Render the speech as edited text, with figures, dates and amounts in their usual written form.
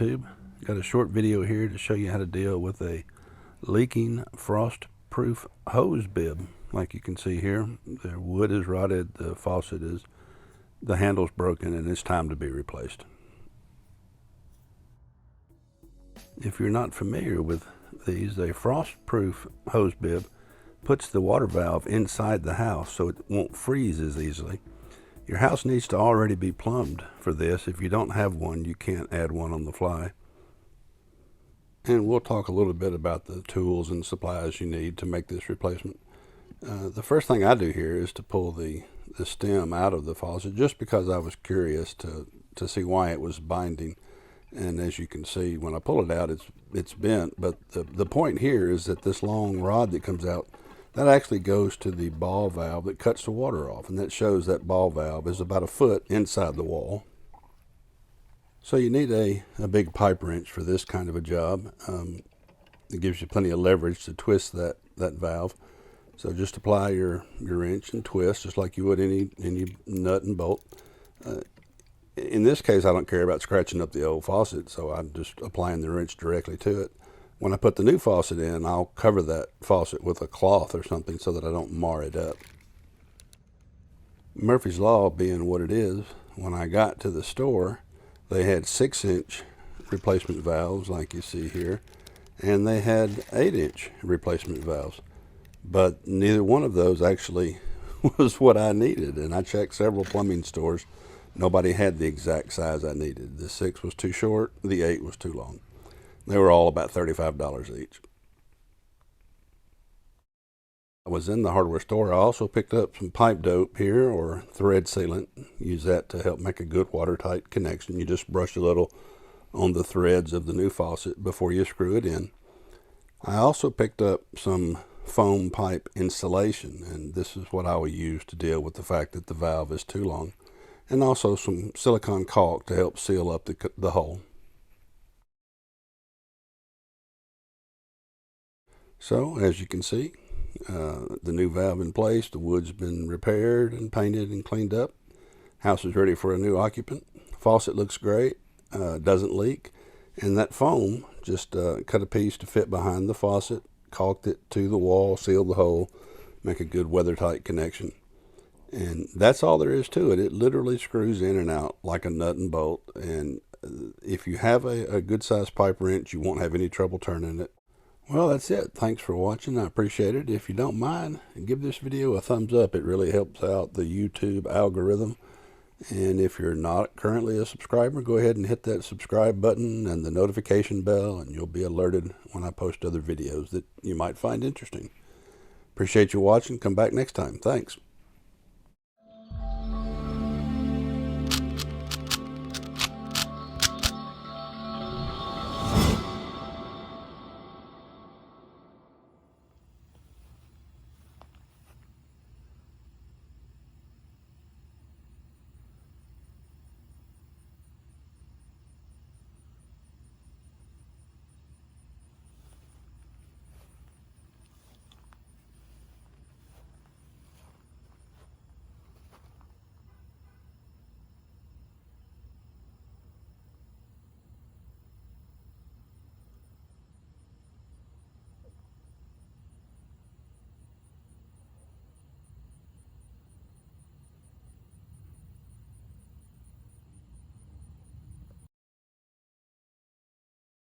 YouTube. Got a short video here to show you how to deal with a leaking frost-proof hose bib. Like you can see here, the wood is rotted, the faucet is, the handle's broken, and it's time to be replaced. If you're not familiar with these, a frost-proof hose bib puts the water valve inside the house so it won't freeze as easily. Your house needs to already be plumbed for this. If you don't have one, you can't add one on the fly. And we'll talk a little bit about the tools and supplies you need to make this replacement. The first thing I do here is to pull the stem out of the faucet, just because I was curious to see why it was binding. And as you can see, when I pull it out, it's bent. But the point here is that this long rod that comes out, that actually goes to the ball valve that cuts the water off. And that shows that ball valve is about a foot inside the wall. So you need a big pipe wrench for this kind of a job. It gives you plenty of leverage to twist that valve. So just apply your wrench and twist just like you would any nut and bolt. In this case, I don't care about scratching up the old faucet, so I'm just applying the wrench directly to it. When I put the new faucet in, I'll cover that faucet with a cloth or something so that I don't mar it up. Murphy's Law being what it is, when I got to the store, they had 6-inch replacement valves like you see here, and they had 8-inch replacement valves. But neither one of those actually was what I needed, and I checked several plumbing stores. Nobody had the exact size I needed. The 6 was too short, the 8 was too long. They were all about $35 each. I was in the hardware store. I also picked up some pipe dope here, or thread sealant. Use that to help make a good watertight connection. You just brush a little on the threads of the new faucet before you screw it in. I also picked up some foam pipe insulation, and this is what I will use to deal with the fact that the valve is too long. And also some silicone caulk to help seal up the hole. So, as you can see, the new valve in place, the wood's been repaired and painted and cleaned up. House is ready for a new occupant. Faucet looks great, doesn't leak, and that foam, just cut a piece to fit behind the faucet, caulked it to the wall, sealed the hole, make a good weather-tight connection. And that's all there is to it. It literally screws in and out like a nut and bolt, and if you have a good-sized pipe wrench, you won't have any trouble turning it. Well, that's it. Thanks for watching. I appreciate it. If you don't mind, give this video a thumbs up. It really helps out the YouTube algorithm. And if you're not currently a subscriber, go ahead and hit that subscribe button and the notification bell, and you'll be alerted when I post other videos that you might find interesting. Appreciate you watching. Come back next time. Thanks.